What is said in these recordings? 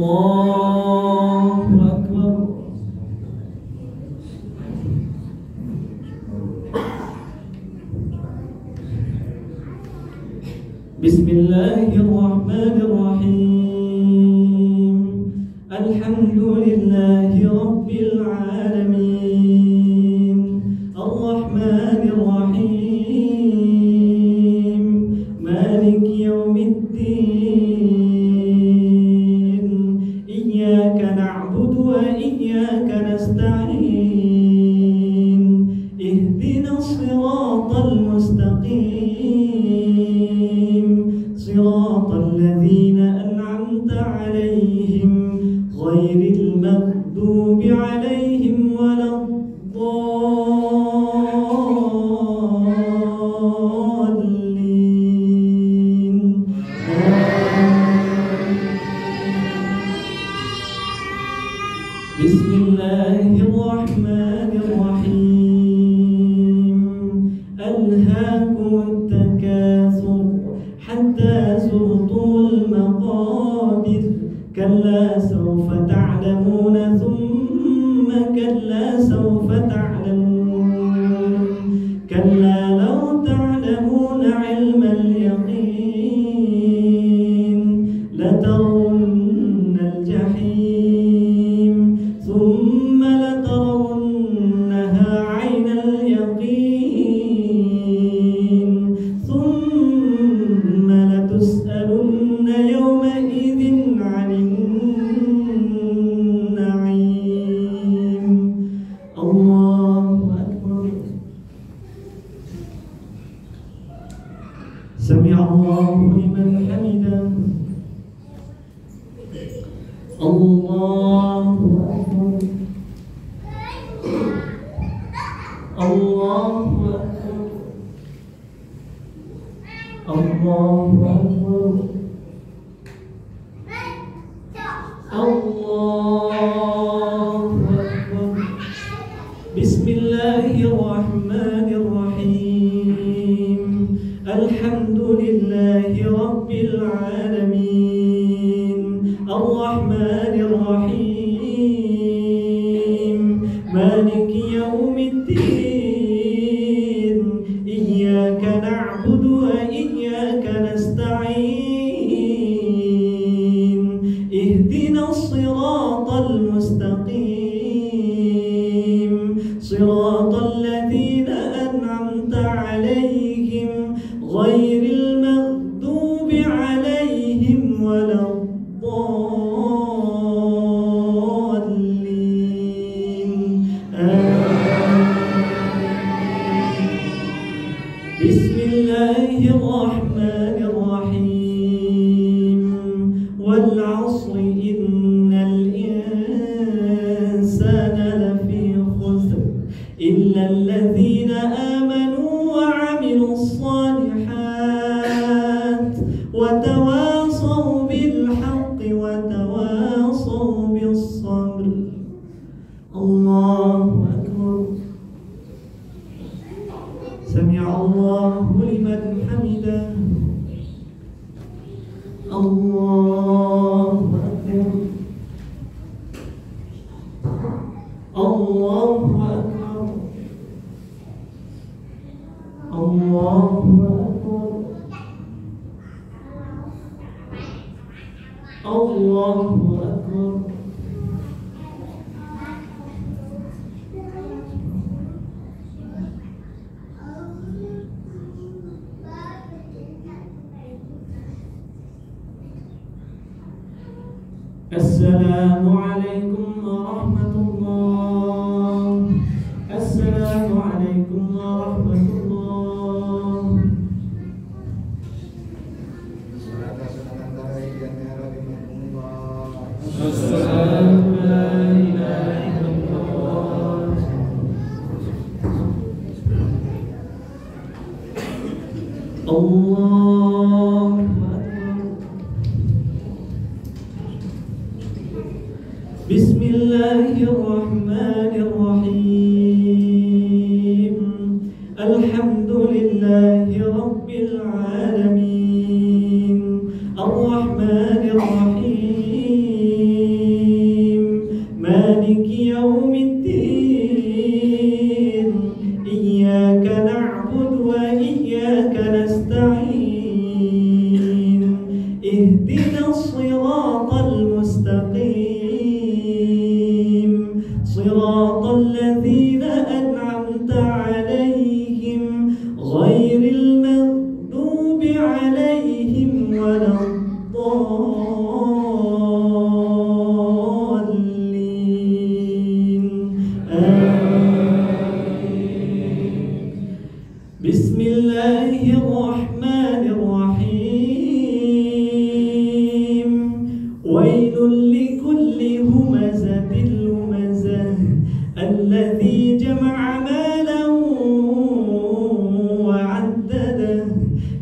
الله أكبر. بسم الله الرحمن الرحيم. الحمد لله رب العالمين الرحمن الرحيم مالك يوم الدين إياك نعبد وإياك نستعين اهدنا الصراط المستقيم صراط الذين أنعمت عليهم غير المغضوب عليهم ولا الضالين. بسم الله الرحمن الرحيم. ألهاكم التكاثر حتى زرتم المقابر كلا سوف تعلمون ثم كلا سوف تعلمون كلا لو تعلمون علم اليقين لترون الجحيم ثم لترونها عين اليقين ثم لتسألن يومئذ عن النعيم. الله أكبر. سمع الله لمن حمده. الله أكبر. الله أكبر. الله أكبر. الله أكبر. بسم الله الرحمن الرحيم. الحمد لله رب العالمين الرحمن الرحيم مالك يوم الدين إياك نعبد وإياك نستعين اهدنا الصراط المستقيم صراط الذين أنعمت عليهم غير المغضوب عليهم ولا الضالين. بسم الله الرحمن الرحيم. والعصر إن الإنسان لفي خسر إلا الذين آمنوا وعملوا الصالحات وتواصوا بالحق وتواصوا بالصبر. الله أكبر. سمع الله لمن حمده. الله أكبر. الله أكبر. الله أكبر. الله أكبر. السلام عليكم ورحمة الله. السلام عليكم ورحمة الله. السلام لا إله إلا الله. الله أكبر. بسم الله الرحمن الرحيم. الحمد لله رب العالمين الرحمن الرحيم الضالين آمين. بسم الله الرحمن الرحيم. ويل لكل همزة لمزة الذي جمع مالا وعدده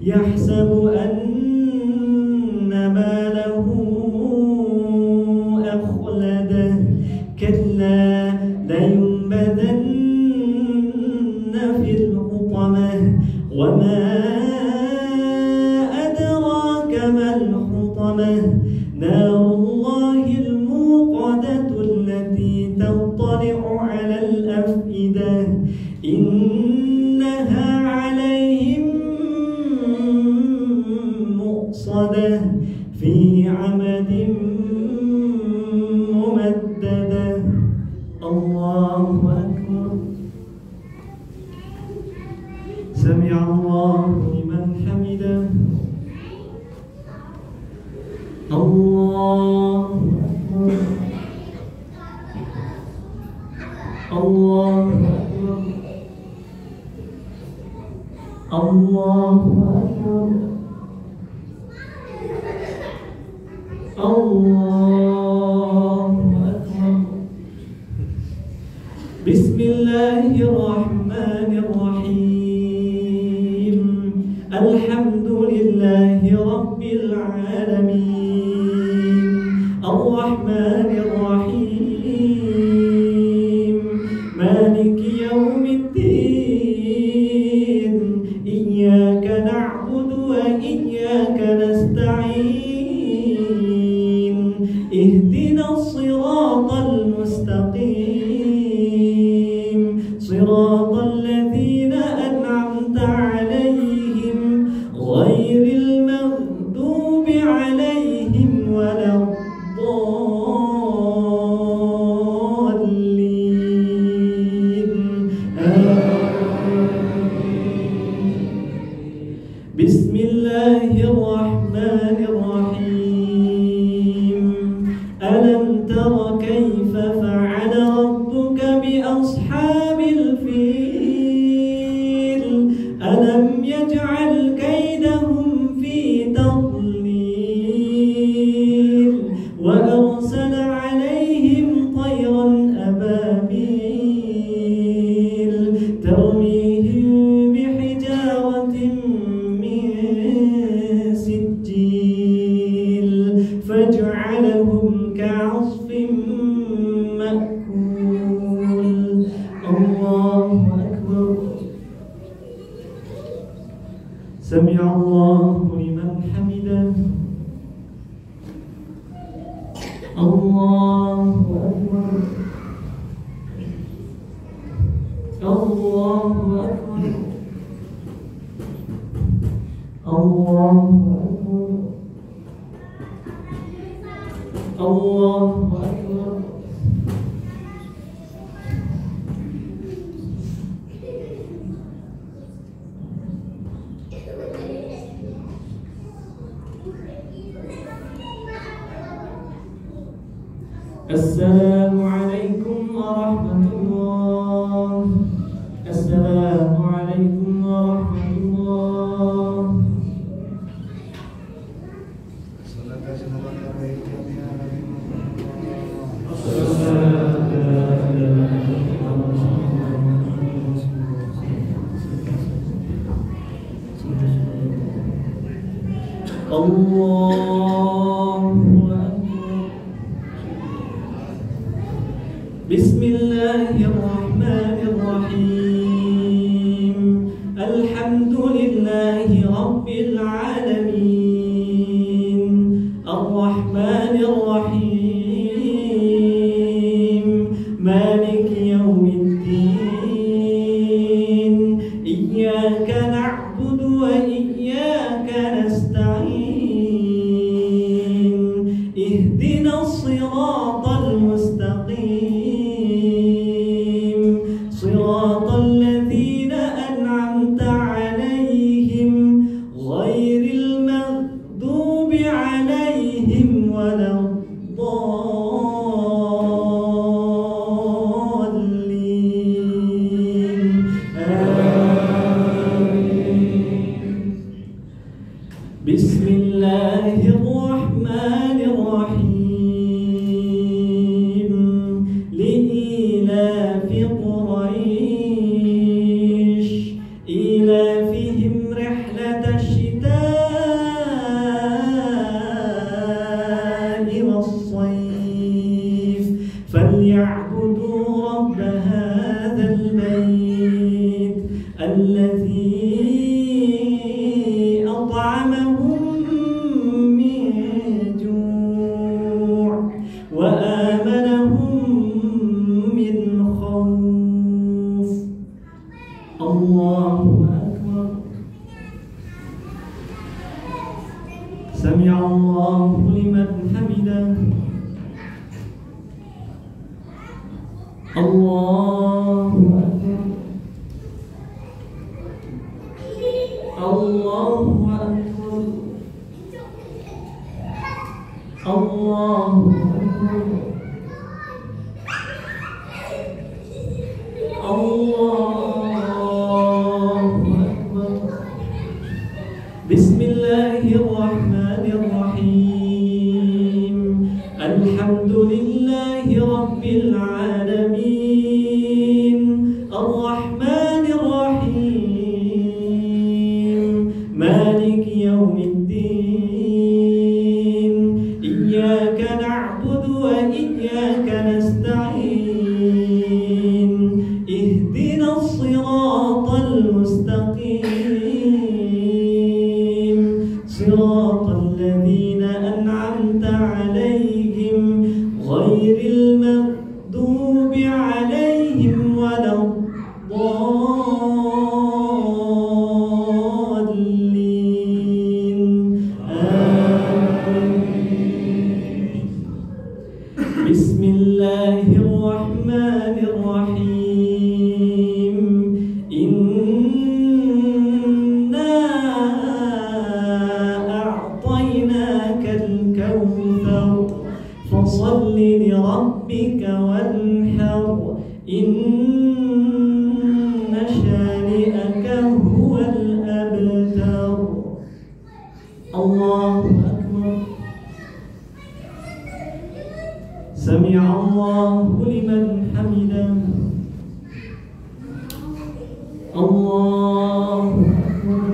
يحسب أن ماله أخلده كلا لينبذن في الحطمة وما أدراك ما الحطمة نار الله الموقدة التي تطلع على الأفئدة إنها عليهم مؤصدة في عمد ممددة. الله أكبر. سمع الله لمن حمده. الله أكبر. الله أكبر. الله أكبر. الله أكبر. بسم الله الرحمن الرحيم. الحمد لله رب العالمين الرحمن الرحيم مالك يوم الدين إياك نعبد وإياك نستعين اهدنا الصراط المستقيم صراط الذين أنعمت عليهم غير المغضوب عليهم ولا الضالين بسم الله الرحمن الرحيم. ألم تر كيف فعل ربك بأصحاب الفيل ألم يجعل كيدهم في تضليل وأرسل عليهم طيرا أبابيل ترميهم بحجارة من سجيل فجعلهم كعصف مأكول. الله أكبر. سمع الله لمن حمده. الله أكبر. الله أكبر. الله أكبر. الله أكبر. السلام عليكم ورحمة الله. السلام عليكم ورحمة الله. الله أكبر. بسم الله الرحمن الرحيم. الحمد لله رب العالمين الرحمن الرحيم مالك يوم الدين إياك نعبد وإياك نستعين اهدنا الصراط المستقيم صراط الذين أنعمت عليهم غير المغضوب عليهم بسم الله الرحمن الرحيم لإيلاف قريش إيلافهم رحلة الشتاء والصيف فليعبدوا رب هذا البيت الذي أطعمهم من جوع وآمنهم من خوف. الله أكبر. سمع الله لمن حمده. الله أكبر. الله أكبر. الله أكبر. الله أكبر. بسم الله الرحمن الرحيم الحمد لله رب العالمين الرحمن الرحيم مالك يوم الدين إياك نعبد وإياك نستعين اهدنا الصراط المستقيم صراط الذين أنعمت عليهم غير المغضوب عليهم ولا الضالين آمين. بسم الله الرحمن الرحيم إنا أعطيناك الكوثر فصل لربك وانحر إن شانئك هو الأبتر. الله أكبر. سمع الله لمن حمده. الله أكبر.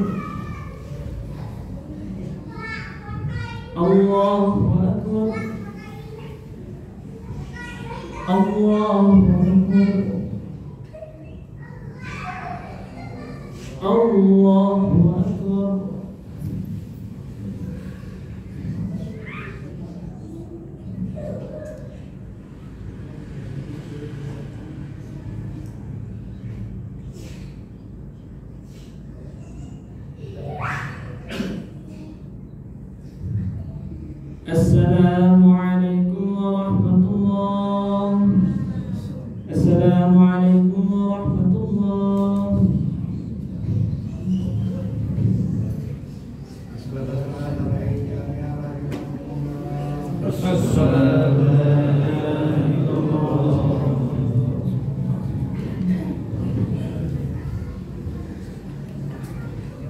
الله أكبر. الله أكبر. الله أكبر. السلام عليكم ورحمة الله. السلام عليكم ورحمة الله. السلام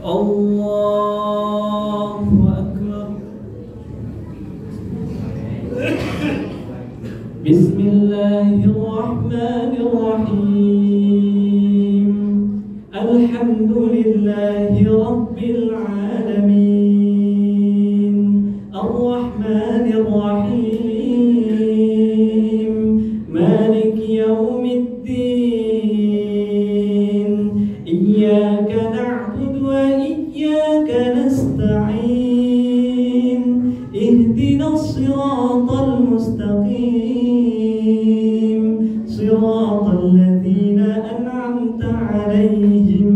الله أكبر. بسم الله الرحمن الرحيم الحمد لله رب العالمين الرحمن الرحيم مالك يوم الدين إياك نعبد وإياك نستعين اهدنا الصراط المستقيم صراط الذين أنعمت عليهم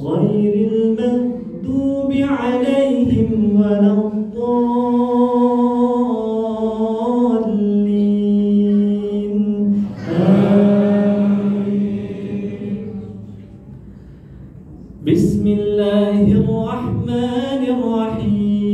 غير المغضوب عليهم ولا الضالين آمين. بسم الله الرحمن الرحيم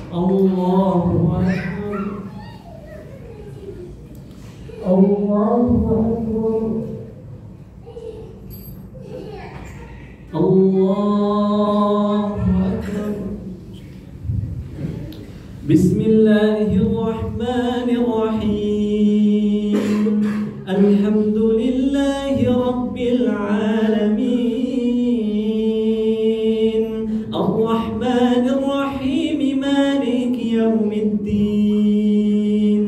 Allahu Akbar. Allahu Akbar. Allahu Akbar. Bismillahirrahmanirrahim. Alhamdulillahi Rabbil alamin. Ar-Rahmanir Rahim. Maliki yaumiddin.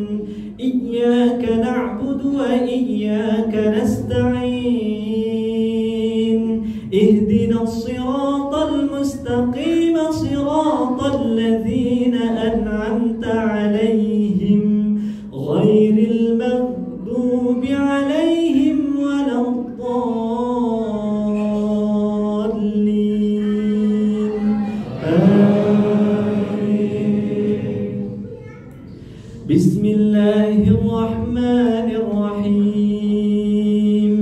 Iyyaka na'budu wa iyyaka nasta'in. Ihdinas siratal mustaqim. Siratal ladzina an'amta 'alaihim ghairil maghdubi 'alaihim waladdallin. Amin. Bismillahirrahmanirrahim.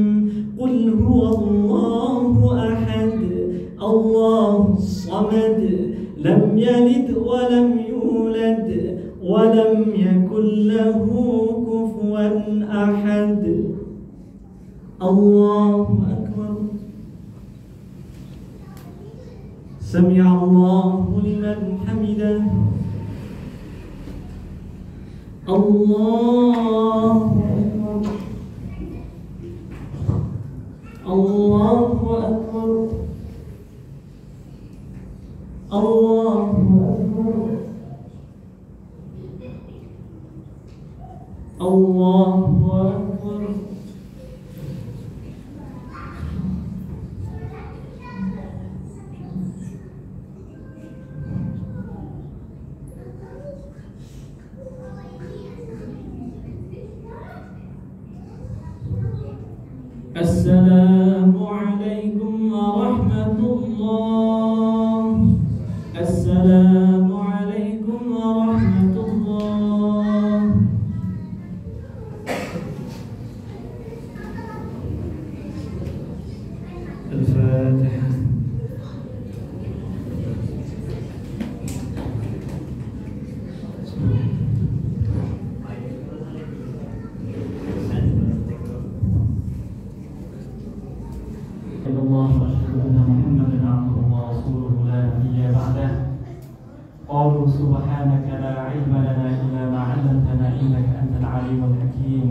Qul huwallahu ahad. Allahus samad. Lam yalid wa lam yulad wa lam yakul lahu kufuwan ahad. Allahu Akbar. Sami'allahu liman hamidah. Allahu Akbar. Allahu Akbar. Allahu Akbar. Allahu Akbar. Assalamualaikum warahmatullah. Assalamualaikum warahmatullah. Al-Fatihah. قالوا سبحانك لا علم لنا إلا ما علمتنا إنك أنت العليم الحكيم.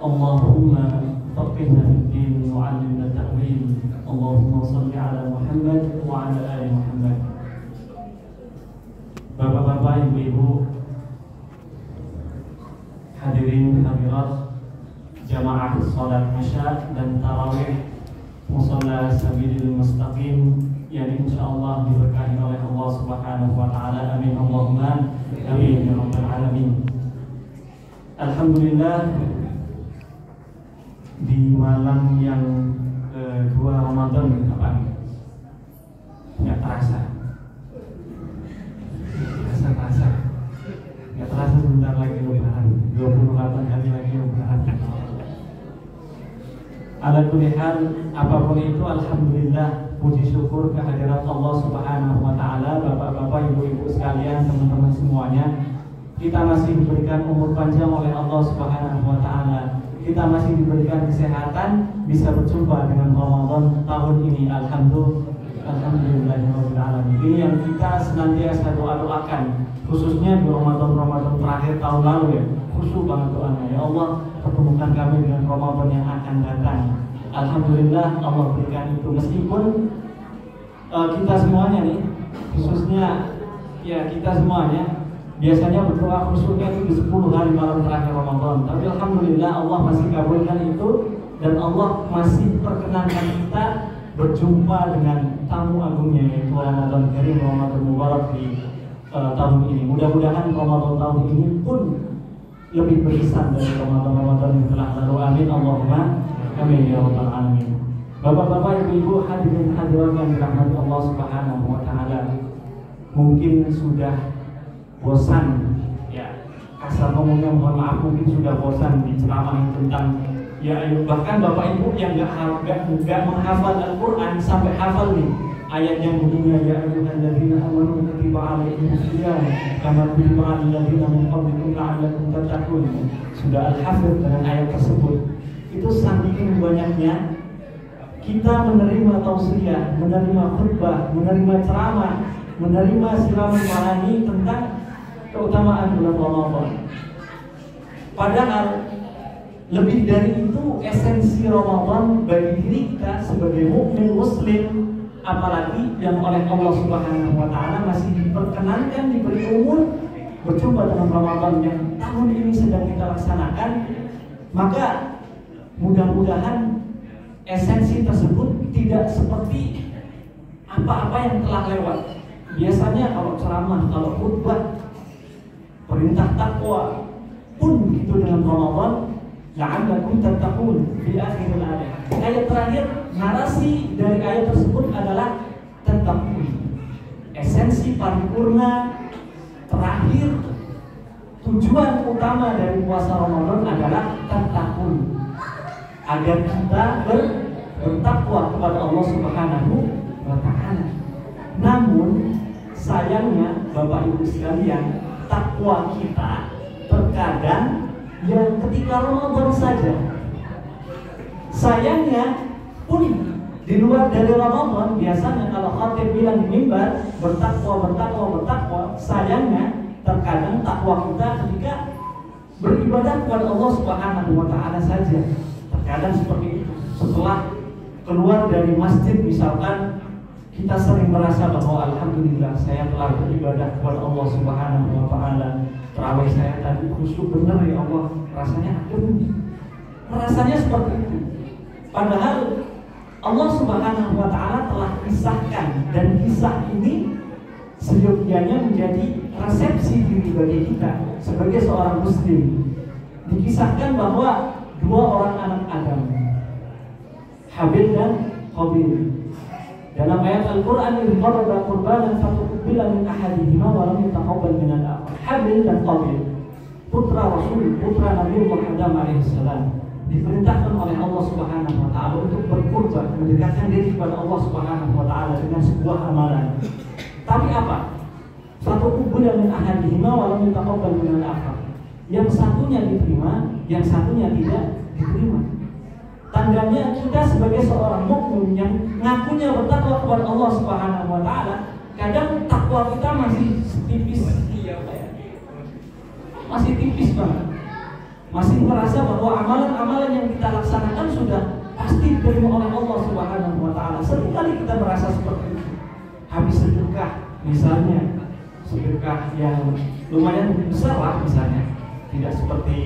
اللهم فقهنا في الدين وعلمنا التأويل. اللهم صل على محمد وعلى آل محمد. Bapak-bapak, ibu-ibu, hadirin hadirat jamaah salat Isya dan tarawih Musalla Sabilil Mustaqim yang insyaallah diberkahi oleh Allah Subhanahu wa taala. Amin Allahumma amin ya rabbal alamin. Alhamdulillah, di malam yang kedua Ramadan kapan? Enggak terasa. Enggak terasa sebentar lagi lebaran. 28 hari lagi lebaran. Ala kulli hal, apapun itu alhamdulillah, puji syukur kehadirat Allah Subhanahu wa taala. Bapak-bapak, ibu-ibu sekalian, teman-teman semuanya, kita masih diberikan umur panjang oleh Allah Subhanahu wa taala. Kita masih diberikan kesehatan, bisa berjumpa dengan Ramadan tahun ini. Alhamdulillahirabbil alamin. Ini yang kita senantiasa doakan, khususnya di Ramadan terakhir tahun lalu ya. Khusyuk banget doanya, ya Allah, pertemukan kami dengan Ramadan yang akan datang. Alhamdulillah Allah berikan itu, meskipun kita semuanya nih, khususnya ya kita semuanya biasanya berdoa khusyuknya itu di 10 hari malam terakhir Ramadan. Tapi alhamdulillah Allah masih kabulkan itu, dan Allah masih perkenankan kita berjumpa dengan tamu agungnya, yaitu Ramadan Karim, Ramadan Mubarak di tahun ini. Mudah-mudahan Ramadan tahun ini pun lebih berkesan dari Ramadan yang telah lalu. Amin Allahumma amin ya rabbal alamin. Bapak-bapak, ibu-ibu, hadirin hadirat yang dirahmati Allah Subhanahu wa taala, mungkin sudah bosan ya, kasar ngomongnya, mohon maaf, mungkin sudah bosan di ceramah tentang ya, bahkan bapak ibu yang nggak menghafal Al-Quran sampai hafal nih ayat yang bunyinya ya ayyuhalladzina amanu kutiba alaikumus syiyam kama kutiba alal ladzina min qablikum la'allakum tattaqun. Sudah Al-Hafidz dengan ayat tersebut. Itu saking banyaknya kita menerima tausiah, menerima khutbah, menerima ceramah, menerima siraman marani tentang keutamaan bulan Ramadan. Padahal lebih dari itu esensi Ramadan bagi diri kita sebagai mukmin muslim, apalagi yang oleh Allah Subhanahu wa taala masih diperkenankan diberi umur berjumpa dengan Ramadan yang tahun ini sedang kita laksanakan, maka mudah-mudahan esensi tersebut tidak seperti apa-apa yang telah lewat. Biasanya kalau ceramah, kalau khutbah, perintah takwa pun begitu dengan Ramadan, la'allakum tattaqun di akhir ayat. Ayat terakhir narasi dari ayat tersebut adalah tattaqun. Esensi paripurna terakhir, tujuan utama dari puasa Ramadan adalah tattaqun, agar kita bertakwa kepada Allah Subhanahu wa taala. Namun sayangnya Bapak Ibu sekalian, takwa kita terkadang yang ketika Ramadan saja. Sayangnya pun di luar dari Ramadan, biasanya kalau khatib bilang di mimbar bertakwa, sayangnya terkadang takwa kita ketika beribadah kepada Allah Subhanahu wa taala saja. Terkadang seperti itu. Setelah keluar dari masjid misalkan, kita sering merasa bahwa alhamdulillah saya telah beribadah kepada Allah Subhanahu wa taala. Tarawih saya tadi khusyuk benar ya Allah, rasanya adem. Rasanya seperti itu. Padahal Allah Subhanahu wa taala telah kisahkan, dan kisah ini seyogianya menjadi resepsi diri bagi kita sebagai seorang muslim. Dikisahkan bahwa dua orang anak Adam, Habil dan Qabil. Dalam ayat Al-Quran ini qarraba qurbanan fatuqbila min ahadihima wa lam yataqabbal min al-akhar. Habil dan Qabil, putra Rasul, putra Nabi Adam alaihissalam, diperintahkan oleh Allah Subhanahu wa taala untuk berkurban, mendekatkan diri kepada Allah Subhanahu wa taala dengan sebuah amalan. Tapi apa? Fatuqbila min ahadihima wa lam yataqabbal min al-akhar. Yang satunya diterima, yang satunya tidak diterima. Tandanya kita sebagai seorang mukmin yang ngakunya bertakwa kepada Allah Subhanahu wa taala, kadang takwa kita masih tipis. Masih tipis banget. Masih merasa bahwa amalan-amalan yang kita laksanakan sudah pasti diterima oleh Allah Subhanahu wa taala. Seringkali kita merasa seperti itu. Habis sedekah misalnya, sedekah yang lumayan besar lah misalnya, tidak seperti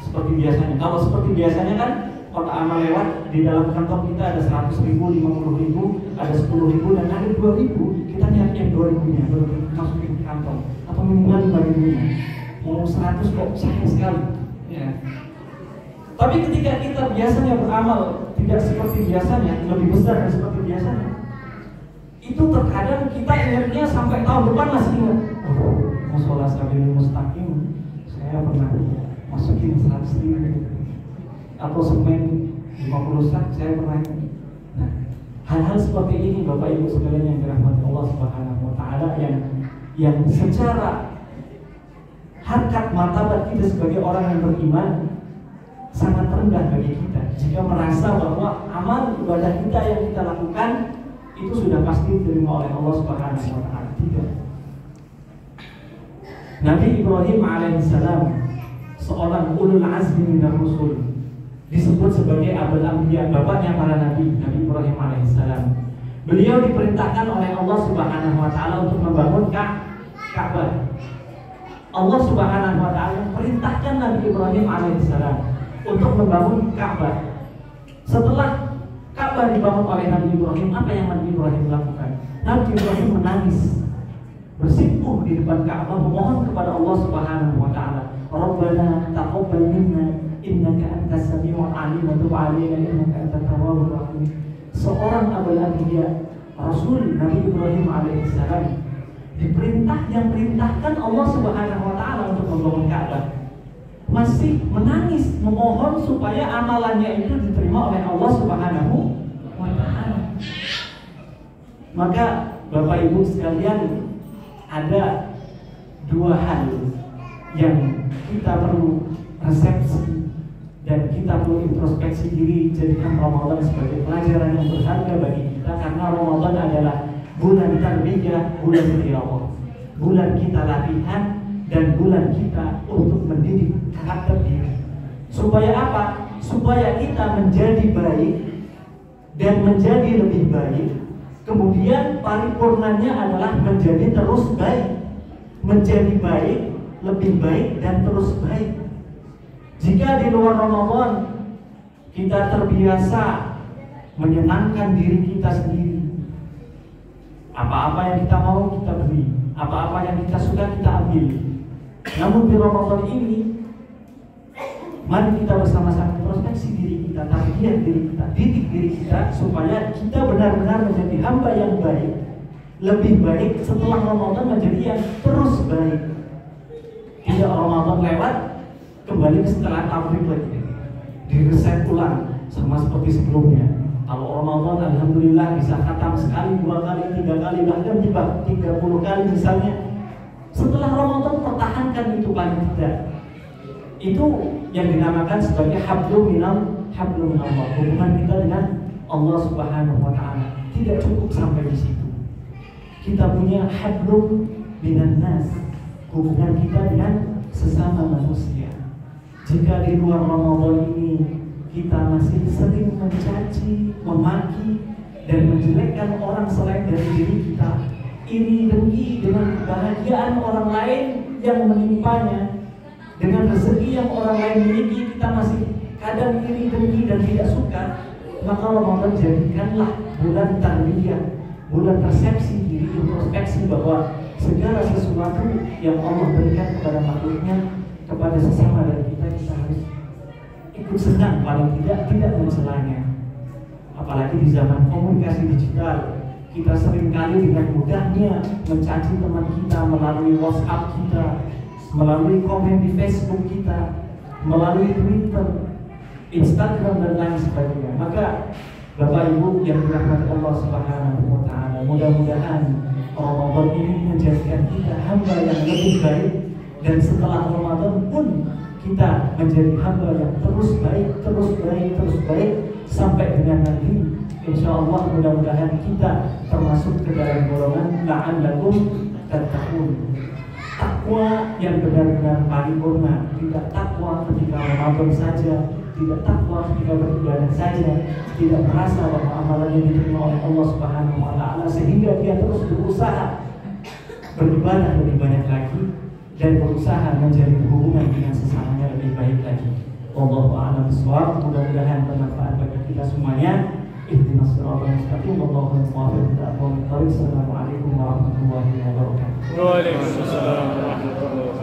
biasanya. Kalau seperti biasanya kan kotak amal lewat, di dalam kantong kita ada 100.000, 50.000, ada 10.000, dan ada 2.000. Kita nyari yang 2.000-nya baru masukin ke kantong, atau minimal 5.000-nya. Mau 100 kok sayang sekali ya. Tapi ketika kita biasanya beramal tidak seperti biasanya, lebih besar dari seperti biasanya, itu terkadang kita ingatnya sampai tahun depan masih ingat. Musola sabil mustaqim saya pernah masukin 100.000, atau semen 50 sak saya pernah. Nah, hal-hal seperti ini Bapak Ibu sekalian yang dirahmati Allah Subhanahu wa taala, yang secara harkat martabat kita sebagai orang yang beriman sangat rendah bagi kita jika merasa bahwa amal ibadah kita yang kita lakukan itu sudah pasti diterima oleh Allah Subhanahu wa taala. Tidak. Nabi Ibrahim alaihissalam, seorang ulul azmi minar rusul, disebut sebagai Abul Anbiya, bapaknya para nabi, Nabi Ibrahim alaihissalam. Beliau diperintahkan oleh Allah Subhanahu wa taala untuk membangun Ka'bah. Allah Subhanahu wa taala perintahkan Nabi Ibrahim alaihissalam untuk membangun Ka'bah. Setelah Ka'bah dibangun oleh Nabi Ibrahim, apa yang Nabi Ibrahim lakukan? Nabi Ibrahim menangis, bersimpuh di depan Ka'bah, memohon kepada Allah Subhanahu wa taala, Rabbana taqabbal minna innaka antas samiul alim wa tub 'alaina innaka antat tawwabur rahim. Seorang Abul Anbiya, Rasul Nabi Ibrahim alaihissalam, diperintahkan Allah Subhanahu wa taala untuk membangun Ka'bah, masih menangis memohon supaya amalannya itu diterima oleh Allah Subhanahu wa taala. Maka Bapak Ibu sekalian, ada dua hal yang kita perlu resepsi dan kita perlu introspeksi diri, jadikan Ramadan sebagai pelajaran yang berharga bagi kita, karena Ramadan adalah bulan tarbiyah, bulan tilawah, bulan kita latihan dan bulan kita untuk mendidik karakter diri. Supaya apa? Supaya kita menjadi baik dan menjadi lebih baik. Kemudian paripurnanya adalah menjadi terus baik, menjadi baik, lebih baik dan terus baik. Jika di luar Ramadan kita terbiasa menyenangkan diri kita sendiri, apa-apa yang kita mau kita beli, apa-apa yang kita suka kita ambil. Namun di Ramadan ini, mari kita bersama-sama introspeksi diri kita, tarbiyah diri kita, didik diri kita, supaya kita benar-benar menjadi hamba yang baik, lebih baik setelah Ramadan menjadi yang terus baik. Tidak Ramadan lewat, kembali ke setelah tabrik lagi, direset ulang sama seperti sebelumnya. Kalau Ramadan alhamdulillah bisa khatam sekali, 2 kali, 3 kali, bahkan 30 kali misalnya. Setelah Ramadan pertahankan itu paling tidak. Itu yang dinamakan sebagai hablum minallah, hubungan kita dengan Allah Subhanahu wa taala. Tidak cukup sampai di situ. Kita punya hablum minan nas, hubungan kita dengan sesama manusia. Jika di luar Ramadan ini kita masih sering mencaci, memaki, dan menjelekkan orang selain dari diri kita, iri dengki dengan kebahagiaan orang lain yang menimpanya, dengan rezeki yang orang lain miliki, kita masih kadang iri dengki dan tidak suka, maka Ramadan jadikanlah bulan tarbiyah, bulan persepsi diri, introspeksi bahwa segala sesuatu yang Allah berikan kepada makhluknya, kepada sesama dari kita harus ikut senang, paling tidak mencelanya. Apalagi di zaman komunikasi digital, kita seringkali dengan mudahnya mencaci teman kita melalui WhatsApp kita, melalui komen di Facebook kita, melalui Twitter, Instagram dan lain sebagainya. Maka Bapak Ibu yang dirahmati Allah Subhanahu wa taala, mudah-mudahan Ramadan ini menjadikan kita hamba yang lebih baik, dan setelah Ramadan pun kita menjadi hamba yang terus baik, sampai dengan nanti insya Allah mudah-mudahan kita termasuk ke dalam golongan la'allakum tattaqun. Takwa yang benar-benar paripurna, tidak takwa ketika Ramadan saja, tidak takwa ketika beribadah saja, tidak merasa bahwa amalannya diterima oleh Allah Subhanahu wa taala, sehingga dia terus berusaha beribadah lebih banyak lagi dan berusaha menjalin hubungan dengan sesamanya lebih baik lagi. Wallahu a'lam bishawab. Mudah-mudahan bermanfaat bagi kita semuanya. Ihdinas siratal mustaqim. Wallahu muwaffiq ila aqwamit thoriq. Assalamualaikum warahmatullahi wabarakatuh. Waalaikumsalam warahmatullahi wabarakatuh.